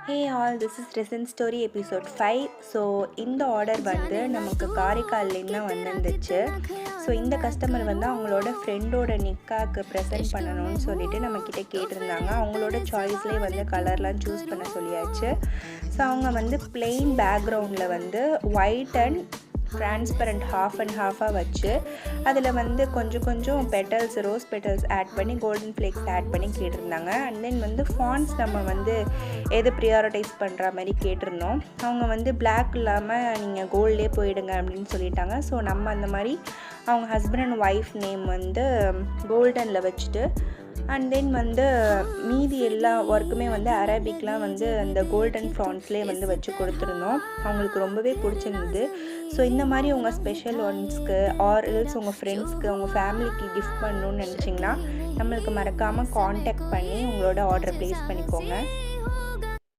Hey all, this is resin story episode 5. So இந்த order வந்து நமக்கு காரைக்கால்லேருந்து தான் வந்துருந்துச்சு. ஸோ இந்த கஸ்டமர் வந்து அவங்களோட ஃப்ரெண்டோட நிக்காக்கு ப்ரெசென்ட் பண்ணணும்னு சொல்லிட்டு நம்மக்கிட்ட கேட்டிருந்தாங்க. அவங்களோட சாய்ஸ்லேயே வந்து கலர்லாம் சூஸ் பண்ண சொல்லியாச்சு. ஸோ அவங்க வந்து பிளெயின் பேக்ரவுண்டில் வந்து white and transparent half and ஹாஃபாக வச்சு அதில் வந்து கொஞ்சம் பெட்டல்ஸ், ரோஸ் பெட்டல்ஸ் ஆட் பண்ணி கோல்டன் ஃப்ளேக்ஸ் ஆட் பண்ணி கேட்டிருந்தாங்க. அண்ட் தென் வந்து ஃபாண்ட்ஸ் நம்ம வந்து எது ப்ரியாரிட்டைஸ் பண்ணுற மாதிரி கேட்டிருந்தோம். அவங்க வந்து பிளாக் இல்லாமல் நீங்கள் கோல்ட்லேயே போயிடுங்க அப்படின்னு சொல்லிட்டாங்க. ஸோ நம்ம அந்த மாதிரி அவங்க ஹஸ்பண்ட் அண்ட் ஒய்ஃப் நேம் வந்து கோல்டனில் வச்சுட்டு அண்ட் தென் வந்து மீதி எல்லா ஒர்க்குமே வந்து அரபிக்லாம் வந்து அந்த கோல்டன் ஃப்ரான்ஸ்லேயே வந்து வச்சு கொடுத்துருந்தோம். அவங்களுக்கு ரொம்பவே பிடிச்சிருந்தது. ஸோ இந்த மாதிரி உங்கள் ஸ்பெஷல் ஒன்ஸ்க்கு ஆர் எல்ஸ் உங்கள் ஃப்ரெண்ட்ஸ்க்கு, உங்கள் ஃபேமிலிக்கு கிஃப்ட் பண்ணணுன்னு நினச்சிங்கன்னா நம்மளுக்கு மறக்காமல் காண்டாக்ட் பண்ணி உங்களோட ஆர்டரை ப்ளேஸ் பண்ணிக்கோங்க.